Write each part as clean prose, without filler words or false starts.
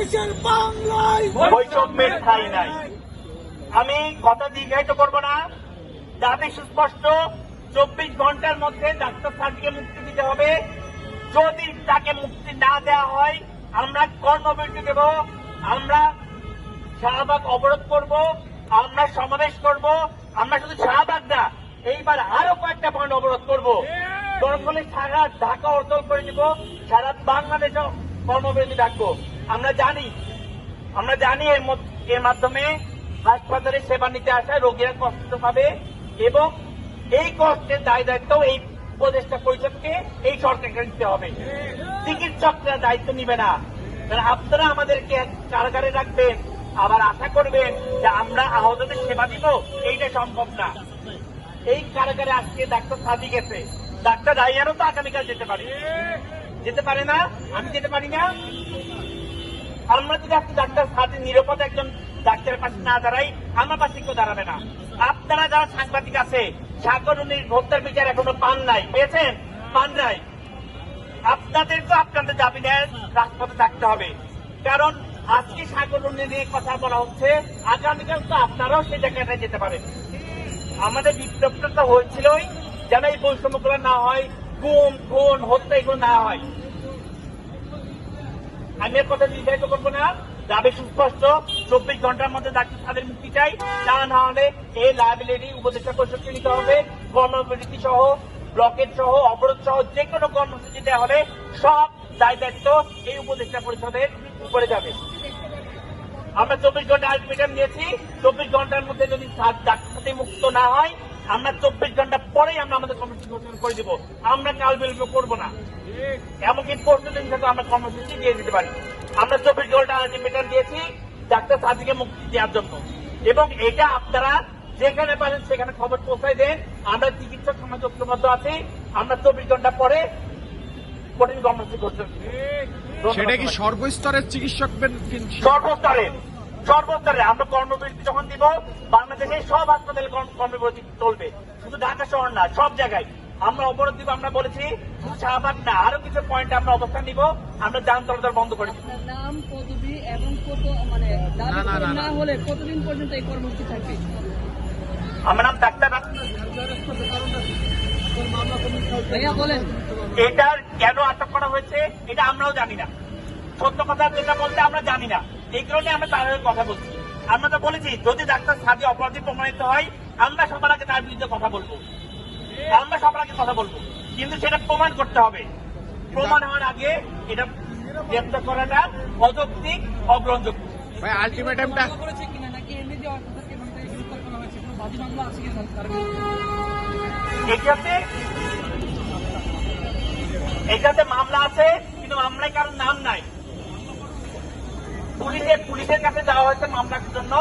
দেশের বাংলায় বৈষম্যের ঠাঁই নাই। আমি কথা দীর্ঘায়িত করব না, দাবি সুস্পষ্ট। 24 ঘন্টার মধ্যে ডাক্তার সাদিকে মুক্তি দিতে হবে। যদি তাকে মুক্তি না দেওয়া হয় আমরা কর্মবিরতি দেব, আমরা শাহবাগ অবরোধ করব, আমরা সমাবেশ করব। আমরা শুধু শাহবাগ না, এইবার আরো কয়েকটা পয়েন্ট অবরোধ করব। দরকার হলে সারা ঢাকা অচল করে দিব, সারা বাংলাদেশে কর্মবিরতি ডাকবো। আমরা জানি এর মাধ্যমে হাসপাতালে সেবা নিতে আসা রোগীরা কষ্ট পাবে এবং এই কষ্টের দায় দায়িত্ব এই উপদেষ্টা পরিষদকে, এই সরকারকে নিতে হবে। চিকিৎসকরা দায়িত্ব নিবে না। আপনারা আমাদেরকে কারাগারে রাখবেন, আবার আশা করবেন যে আমরা আহতদের সেবা দিব, এইটা সম্ভব না। এই কারাগারে আজকে ডাক্তার সাদি গেছে, ডাক্তার রাইয়ারও তো আগামীকাল যেতে পারে না, আমি যেতে পারি না। আমরা যদি আজকে ডাক্তার সাদি নিরাপদ একজন ডাক্তারের পাশে না দাঁড়াই, আমার পাশে কেউ দাঁড়াবে না। আপনারা যারা সাংবাদিক আছে, সাগরুনির হত্যার বিচার এখনো পান নাই, পেয়েছেন? পান নাই। আপনাদেরকে আপনাদের দাবি নিয়ে রাজপথে থাকতে হবে, কারণ আজকে সাগরুনি নিয়ে কথা বলা হচ্ছে, আগামীকাল তো আপনারাও সেই জায়গাটায় যেতে পারেন। আমাদের বিপ্লবটা হয়েছিলই যেন এই বৈষম্যগুলো না হয়, গুম খুন হত্যা এগুলো না হয়। আমি এর কথা নির্ধারিত করবো না, দাবি সুস্পষ্ট। 24 ঘন্টার মধ্যে ডাক্তার তাদের মুক্তি চাই, তা না হলে এই লায়াবিলিটি উপদেষ্টা পরিষদকে নিতে হবে। কর্মবিরতি সহ, ব্লকেট সহ, অবরোধ সহ যে কোনো কর্মসূচি দেওয়া হলে সব দায় দায়িত্ব এই উপদেষ্টা পরিষদের উপরে যাবে। আমরা 24 ঘন্টা আলটিমেটাম দিয়েছি। 24 ঘন্টার মধ্যে যদি ডাক্তার মুক্ত না হয়, আমরা 24 ঘন্টা পরেই আমরা আমাদের কর্মসূচি ঘোষণা করে দিব। আমরা কাল বিলম্ব করবো না, এমনকি প্রতিদিন থেকে আমরা কর্মসূচি দিয়ে দিতে পারি। আমরা 24 ঘন্টা আলটিমেটাম দিয়েছি ডাক্তার সাদিকে মুক্তি দেওয়ার জন্য, এবং এটা আপনারা যেখানে পারেন সেখানে খবর পৌঁছায় দেন। আমরা চিকিৎসক সমাজ ঐক্যবদ্ধ আছি, আমরা 24 ঘন্টা পরে কঠিন কর্মসূচি ঘোষণা। সেটা কি সর্বস্তরের চিকিৎসক? সর্বস্তরে আমরা কর্মবিরতি যখন দিব, বাংলাদেশের সব হাসপাতালে কর্মবিরতি চলবে, শুধু ঢাকা শহর না, সব জায়গায় আমরা অবরোধ দিব। আমরা বলেছি শুধু শাহবাগ না, আরো কিছু পয়েন্টে আমরা অবস্থান নিব, আমরা যান চলাচল বন্ধ করে দিব। নাম, পদবি এবং না হলে কতদিন পর্যন্ত এই কর্মসূচি থাকবে? আমার নাম ডাক্তার। ভাইয়া বলেন, এটার কেন আটক করা হয়েছে এটা আমরাও জানি না। সত্য কথা যেটা বলতে আমরা জানি না, এই কারণে আমরা তার কথা বলছি। আমরা তো বলেছি যদি ডাক্তার সাদি অপরাধী প্রমাণিত হয়, আমরা সবার আগে তার বিরুদ্ধে কথা বলবো, কিন্তু সেটা প্রমাণ করতে হবে। প্রমাণ হওয়ার আগে এটা গ্রেপ্তার করাটা অযৌক্তিক, অগ্রহণযোগ্য। ভাই আলটিমেটামটা করেছে কিনা নাকি এমনি যে অর্থাৎ গ্রেফতার করা হয়েছে, কোনো বাদী মামলা আছে কিনা তার এটাতে মামলা আছে, কিন্তু মামলায় কারোর নাম নাই। পুলিশের কাছে যাওয়া হয়েছে মামলার জন্য,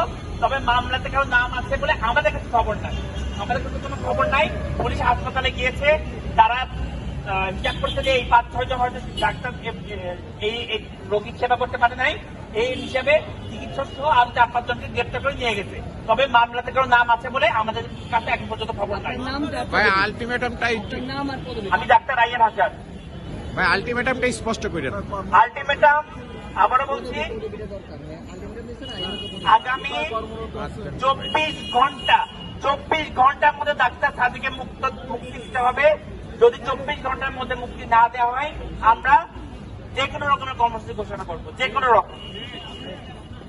তবে মামলাতে কারো নাম আছে বলে আমাদের কাছে খবর নাই। আমাদের কাছে কোনো খবর নাই। পুলিশ হাসপাতালে গিয়েছে, তারা চেক করছে যে এই 5-6 জন হয়তো ডাক্তার এই রোগীর সেবা করতে পারে নাই, এই হিসাবে চিকিৎসক সহ আরো 4-5 জনকে গ্রেপ্তার করে নিয়ে গেছে। তবে মামলাতে কারো নাম আছে বলে আমাদের কাছে এখন পর্যন্ত খবর নাই। ভাই আলটিমেটামটা নাম আর পদবি? আমি ডাক্তার রাইয়ান হাসান। ভাই আলটিমেটামটা স্পষ্ট করেন। আলটিমেটাম আবারও বলছি, আগামী 24 ঘন্টার মধ্যে ডাক্তার সাদিকে মুক্তি দিতে হবে। যদি 24 ঘন্টার মধ্যে মুক্তি না দেওয়া হয়, আমরা যে কোনো রকমের কর্মসূচি ঘোষণা করবো, যে কোনো রকম।